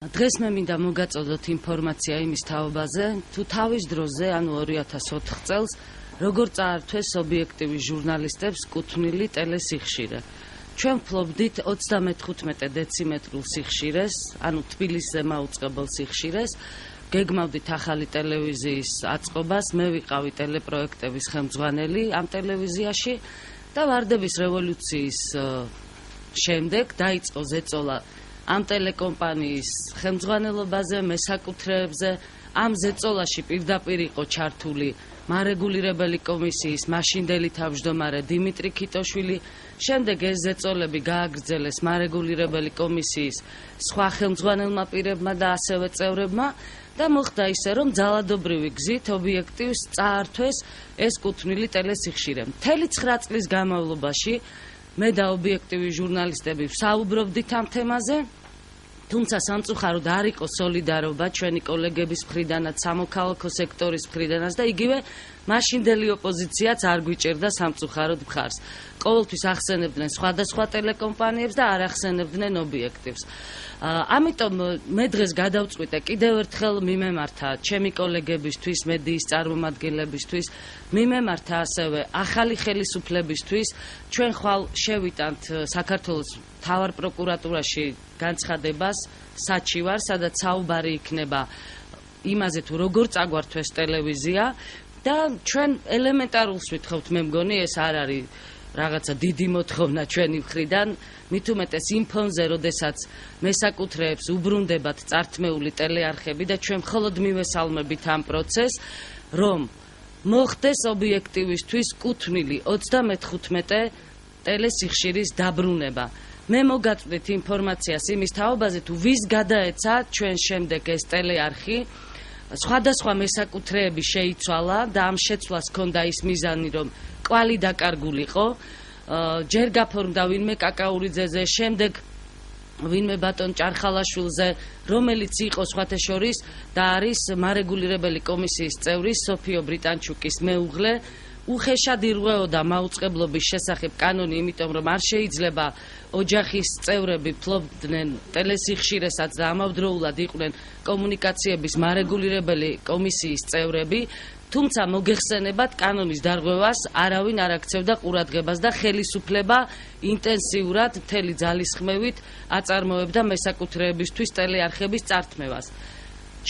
დღეს მე მინდა მოგაწოდოთ ინფორმაცია იმის თაობაზე, თუ თავის დროზე, ანუ 2004 წელს, როგორ წაართვეს ობიექტივი ჟურნალისტებს კუთვნილი ტელესიხშირე. ჩვენ ვფლობდით 35 დეციმეტრულ სიხშირეს, ანუ თბილისზე მაუწყებელ სიხშირეს, გეგმავდით ახალი ტელევიზიის აწყობას, მე ვიყავი ტელეპროექტების ხელმძღვანელი ამ ტელევიზიაში და ვარდების რევოლუციის შემდეგ დაიწყო ზეწოლა ამ ტელეკომპანიის ხელმძღვანელობაზე, მესაკუთრეებზე. ამ ზეწოლაში პირდაპირ იყო ჩართული მარეგულირებელი კომისიის მაშინდელი თავმჯდომარე დიმიტრი ქიტოშვილი. შემდეგ ეს ზეწოლები გააგრძელეს მარეგულირებელი კომისიის სხვა ხელმძღვანელმა პირებმა და ასევე წევრებმა და მოხდა ისე, რომ ძალადობრივი გზით ობიექტივს წაართვეს ეს კუთვნილი ტელესიხშირე. მთელი 9 წლის განმავლობაში მე და ობიექტივი ჟურნალისტები ვსაუბრობდით ამ თემაზე, თუმცა სამწუხაროდ არ იყო სოლიდარობა ჩვენი კოლეგების მხრიდანაც, სამოქალაქო სექტორის მხრიდანაც და იგივე მაშინდელი ოპოზიციაც არ გვიჭერდა სამწუხაროდ მხარს. ყოველთვის ახსენებდნენ სხვადასხვა ტელეკომპანიებს და არ ახსენებდნენ ობიექტივს. ამიტომ მე დღეს გადავწყვიტე კიდევ ერთხელ მიმემართა ჩემი კოლეგებისთვის, მედიის წარმომადგენლებისთვის, მიმემართა ასევე ახალი ხელისუფლებისთვის. ჩვენ ხვალ შევიტანთ საქართველოს მთავარ პროკურატურაში განცხადებას საჩივარ, სადაც საუბარი იქნება იმაზე, თუ როგორ წაგვართვეს ტელევიზია და ჩვენ ელემენტარულს ვითხოვთ, მე მგონი ეს არ არის რაღაცა დიდი მოთხოვნა ჩვენი მხრიდან, მით უმეტეს იმ ფონზე, როდესაც მესაკუთრეებს უბრუნდებათ წართმეული ტელეარხები და ჩვენ მხოლოდ მივესალმებით ამ პროცესს, რომ მოხდეს ობიექტივისთვის კუთვნილი 35 ტელესიხშირის დაბრუნება. მე მოგაწვდით ინფორმაციას იმის თაობაზე, თუ ვის გადაეცა ჩვენ შემდეგ ეს ტელეარხი. სხვადასხვა მესაკუთრეები შეიცვალა და ამ შეცვლას ჰქონდა ის მიზანი, რომ კვალი დაკარგულიყო. ჯერ გაფორმდა ვინმე კაკაურიძეზე, შემდეგ ვინმე ბატონ ჭარხალაშვილზე, რომელიც იყო სხვათა შორის და არის მარეგულირებელი კომისიის წევრი სოფიო ბრიტანჩუკის მეუღლე. უხეშად ირღვეოდა მაუწყებლობის შესახებ კანონი, იმიტომ რომ არ შეიძლება ოჯახის წევრები ფლობდნენ ტელესიხშირესაც და ამავდროულად იყვნენ კომუნიკაციების მარეგულირებელი კომისიის წევრები. თუმცა მოგეხსენებათ, კანონის დარღვევას არავინ არ აქცევდა ყურადღებას და ხელისუფლება ინტენსიურად მთელი ძალისხმევით აწარმოებდა მესაკუთრეებისთვის ტელეარხების წართმევას.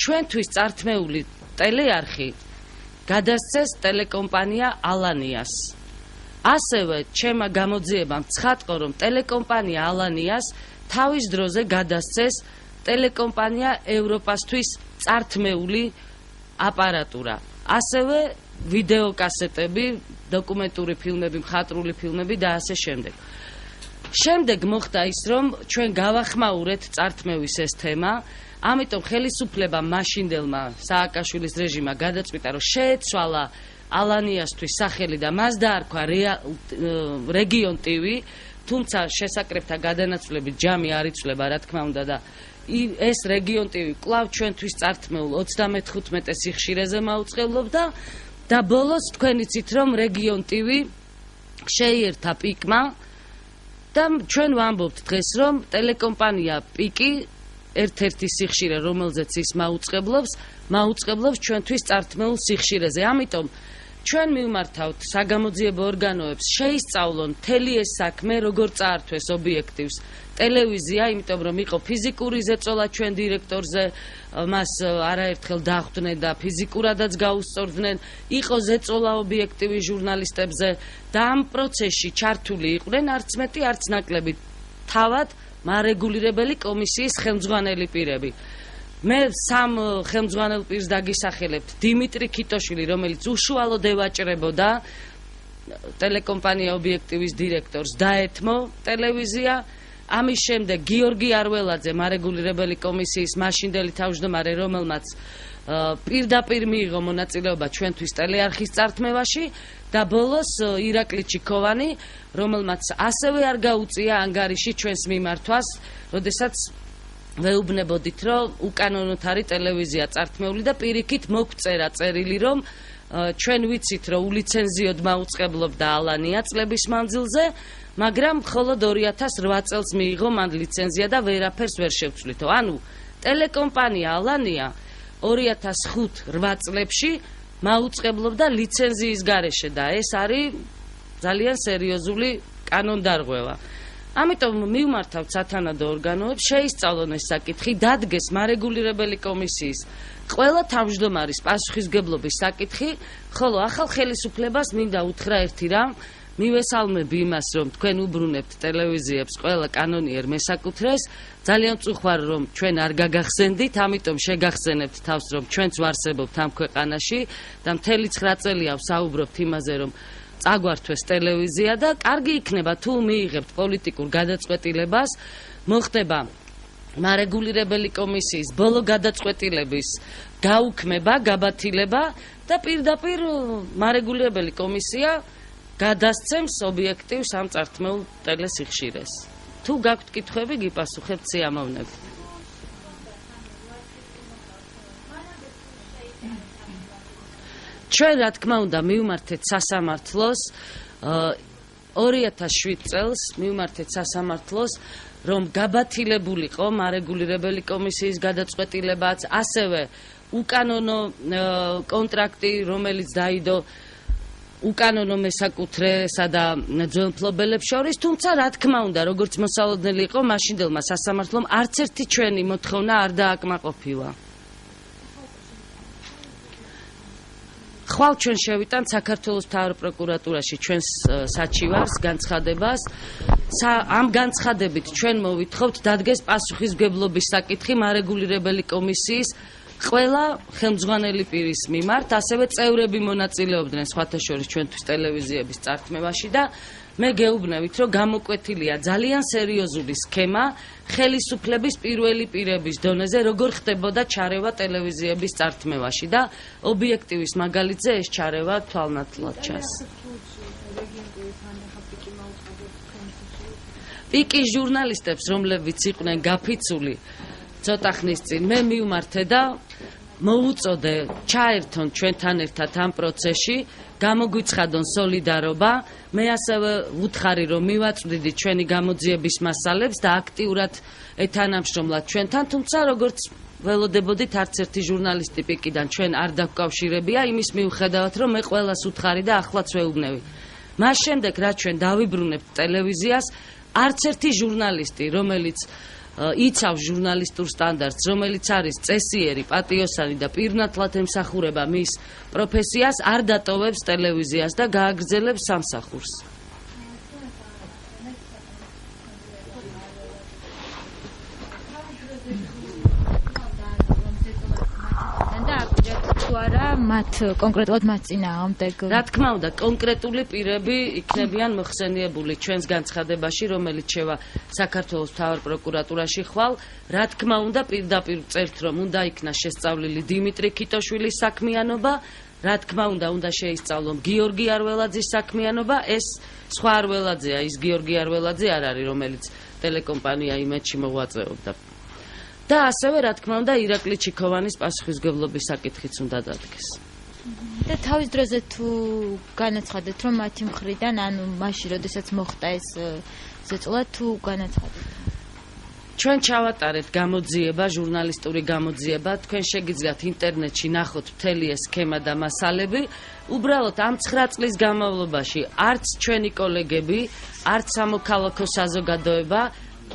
ჩვენთვის წართმეული ტელეარხი გადასცეს ტელეკომპანია ალანიას. ასევე ჩემმა გამოძიებამ ცხადყო, რომ ტელეკომპანია ალანიას თავის დროზე გადასცეს ტელეკომპანია ევროპასთვის წართმეული აპარატურა. ასევე ვიდეოკასეტები, დოკუმენტური ფილმები, მხატვრული ფილმები და ასე შემდეგ. შემდეგ მოხდა ის, რომ ჩვენ გავახმაურეთ წართმევის ეს თემა. ამიტომ ხელისუფლება მაშინდელმა სააკაშვილის რეჟიმმა გადაწყვიტა, რომ შეეცვალა ალანიასთვის სახელი და მას დაარქვა რეგიონ ტივი, თუმცა შესაკრებთა გადანაცვლებით ჯამი არ იცვლება, რა თქმა უნდა და ეს რეგიონ ტივი კვლავ ჩვენთვის წართმეულ 35 სიხშირეზე მაუწყებლობდა და ბოლოს თქვენ იცით, რომ რეგიონ ტივი შეიერთა პიკმა და ჩვენ ვამბობთ დღეს, რომ ტელეკომპანია პიკი ერთ-ერთი სიხშირე, რომელზეც ის მაუწყებლობს ჩვენთვის წართმეულ სიხშირეზე. ამიტომ ჩვენ მივმართავთ საგამოძიებო ორგანოებს შეისწავლონ მთელი ეს საქმე, როგორ წაართვეს ობიექტივს ტელევიზია, იმიტომ რომ იყო ფიზიკური ზეწოლა ჩვენ დირექტორზე, მას არაერთხელ დახვდნენ და ფიზიკურადაც გაუსწორდნენ, იყო ზეწოლა ობიექტივი ჟურნალისტებზე და ამ პროცესში ჩართული იყვნენ არც მეტი, არც ნაკლები თავად მარეგულირებელი კომისიის ხელმძღვანელი პირები. მე სამ ხელმძღვანელ პირს დაგისახელებთ: დიმიტრი ქიტოშვილი, რომელიც უშუალოდ ევაჭრებოდა ტელეკომპანია ობიექტივის დირექტორს დაეთმო ტელევიზია. ამის შემდეგ გიორგი არველაძე, მარეგულირებელი კომისიის მაშინდელი თავმჯდომარე, რომელმაც პირდაპირ მიიღო მონაწილეობა ჩვენთვის ტელეარხის წართმევაში და ბოლოს ირაკლი ჩიქოვანი, რომელმაც ასევე არ გაუწია ანგარიში ჩვენს მიმართვას, როდესაც ვეუბნებოდით, რომ უკანონოდ არის ტელევიზია წართმეული და პირიქით მოგწერა წერილი, რომ ჩვენ ვიცით, რომ ულიცენზიოდ მაუწყებლობდა ალანია წლების მანძილზე, მაგრამ მხოლოდ 2008 წელს მიიღო მან ლიცენზია და ვერაფერს ვერ შევცვლითო. ანუ ტელეკომპანია ალანია 2005-8 წლებში მაუწყებლობდა ლიცენზიის გარეშე და ეს არის ძალიან სერიოზული კანონდარღვევა. ამიტომ მივმართავთ სათანადო ორგანოებს, შეისწავლონ ეს საკითხი, დადგეს მარეგულირებელი კომისიის ყველა თავმჯდომარის პასუხისგებლობის საკითხი, ხოლო ახალ ხელისუფლებას მინდა უთხრა ერთი რამ, მივესალმები იმას, რომ თქვენ უბრუნებთ ტელევიზიებს ყველა კანონიერ მესაკუთრეს, ძალიან წუხარ რომ ჩვენ არ გაგახსენდით, ამიტომ შეგახსენებთ თავს, რომ ჩვენც ვარსებობთ ამ ქვეყანაში და მთელი 9 წელია ვსაუბრობთ იმაზე, რომ წაგვართვეს ტელევიზია და კარგი იქნება თუ მიიღებთ პოლიტიკურ გადაწყვეტილებას, მოხდება მარეგულირებელი კომისიის ბოლო გადაწყვეტილების გაუქმება, გაბათილება და პირდაპირ მარეგულირებელი კომისია გადასცემს ობიექტივ სამწართმეულ ტელესიხშირეს. თუ გაქვთ კითხვები, გიპასუხებთ სიამოვნებით. ჩვენ რა თქმა უნდა მივმართეთ სასამართლოს 2007 წელს მივმართეთ სასამართლოს რომ გაბათილებულიყო მარეგულირებელი კომისიის გადაწყვეტილებაც, ასევე უკანონო კონტრაქტი, რომელიც დაიდო უკანონო მესაკუთრესა და ძველმფლობელებს შორის, თუმცა რა თქმა უნდა, როგორც მოსალოდნელი იყო, მაშინდელმა სასამართლომ არც ერთი ჩვენი მოთხოვნა არ დააკმაყოფილა. ხვალ ჩვენ შევიტანთ საქართველოს მთავარ პროკურატურაში ჩვენს საჩივარს, განცხადებას. ამ განცხადებით ჩვენ მოვითხოვთ დადგეს პასუხისმგებლობის საკითხი მარეგულირებელი კომისიის ყველა ხელმძღვანელი პირის მიმართ, ასევე წევრები მონაწილეობდნენ სხვათა შორის ჩვენთვის ტელევიზიების წართმევაში და მე გეუბნებით, რომ გამოკვეთილია ძალიან სერიოზული სქემა ხელისუფლების პირველი პირების დონეზე, როგორ ხდებოდა ჩარევა ტელევიზიების წართმევაში და ობიექტივის მაგალითზე ეს ჩარევა თვალნათლად ჩანს. პიკის ჟურნალისტებს, რომლებიც იყვნენ გაფიცული ცოტა ხნის წინ, მე მივმართე და მოუწოდე ჩაერთონ ჩვენთან ერთად ამ პროცესში, გამოგვიცხადონ სოლიდარობა. მე ასევე ვუთხარი, რომ მივაწვდიდით ჩვენი გამოძიების მასალებს და აქტიურად ეთანამშრომლად ჩვენთან, თუმცა როგორც ველოდებოდით, არც ერთი ჟურნალისტი პიკიდან ჩვენ არ დაგკავშირებია, იმის მიუხედავად, რომ მე ყველას ვუთხარი და ახლაც ვეუბნები. მას შემდეგ, რაც ჩვენ დავიბრუნებთ ტელევიზიას, არც ერთი ჟურნალისტი, რომელიც იცავს ჟურნალისტურ სტანდარტს, რომელიც არის წესიერი, პატიოსანი და პირნათლად ემსახურება მის პროფესიას, არ დატოვებს ტელევიზიას და გააგრძელებს სამსახურს. მათ კონკრეტულად მათ წინააღმდეგ. რა თქმა უნდა, კონკრეტული პირები იქნებიან მოხსენიებული ჩვენს განცხადებაში, რომელიც შევა საქართველოს მთავარ პროკურატურაში ხვალ. რა თქმა უნდა, პირდაპირ წერთ, რომ უნდა იქნა შესწავლილი დიმიტრი ქიტოშვილის საქმიანობა, რა თქმა უნდა შეისწავლონ გიორგი არველაძის საქმიანობა, ეს სხვა არველაძეა, ის გიორგი არველაძე არ არის, რომელიც ტელეკომპანია იმედში მოღვაწეობდა. და ასევე რა თქმა უნდა ირაკლი ჩიქოვანის პასუხისმგებლობის საკითხიც უნდა დადგეს. და თავის დროზე თუ განაცხადეთ, რომ მათი მხრიდან, ანუ მაშინ, როდესაც მოხდა ეს ზეწოლა, თუ განაცხადეთ. ჩვენ ჩავატარეთ გამოძიება, ჟურნალისტური გამოძიება, თქვენ შეგიძლიათ ინტერნეტში ნახოთ მთელი ეს სქემა და მასალები. უბრალოდ ამ 9 წლის განმავლობაში არც ჩვენი კოლეგები, არც სამოქალაქო საზოგადოება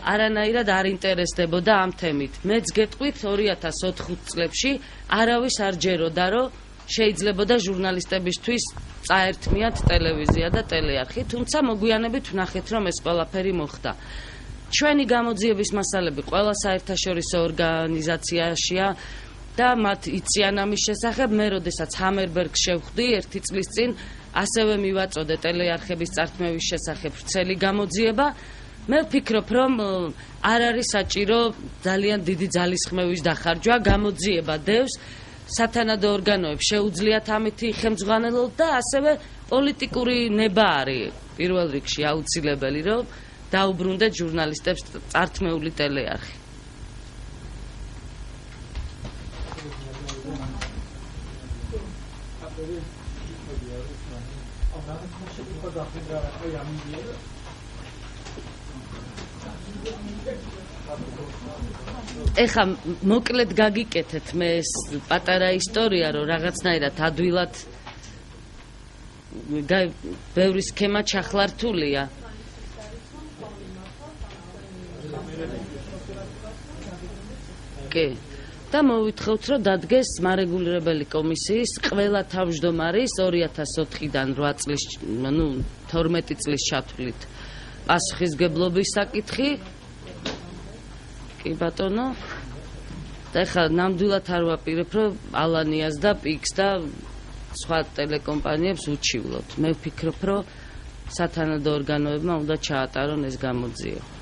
არანაირად არ ინტერესდებოდა ამ თემით. მეც გეტყვით 2004 წლებში არავის არ ჯეროდა, რომ შეიძლებოდა ჟურნალისტებისთვის წაერთმიათ ტელევიზია და ტელეარხი, თუმცა მოგვიანებით ვნახეთ, რომ ეს ყველაფერი მოხდა. ჩვენი გამოძიების მასალები ყველა საერთაშორისო ორგანიზაციაშია და მათ იციან ამის შესახებ. მე როდესაც ჰამერბერგს შევხვდი 1 წლის წინ, ასევე მივაწოდე ტელეარხების წართმევის შესახებ ვრცელი გამოძიება. მე ვფიქრობ, რომ არ არის საჭირო ძალიან დიდი ძალისხმევის დახარჯვა, გამოძიება დევს, სათანადო ორგანოებს შეუძლიათ ამითი ხელმძღვანელობა და ასევე პოლიტიკური ნება არის პირველ რიგში აუცილებელი, რომ დაუბრუნდეთ ჟურნალისტებს წართმეული ტელეარხი. ეხა მოკლედ გაგიკეთეთ მე ეს პატარა ისტორია, რომ რაღაცნაირად ადვილად ბევრი სქემა ჩახლართულია. კი. და მოვითხოვთ, რომ დადგეს მარეგულირებელი კომისიის ყველა თავმჯდომარის 2004-დან 8 წლის, 12 წლის ჩათვლით პასუხისგებლობის საკითხი. კი ბატონო. და ეხლა ნამდვილად არ ვაპირებ, რომ ალანიას და პიქს და სხვა ტელეკომპანიებს უჩივლოთ. მე ვფიქრობ, რომ სათანადო ორგანოებმა უნდა ჩაატარონ ეს გამოძიება.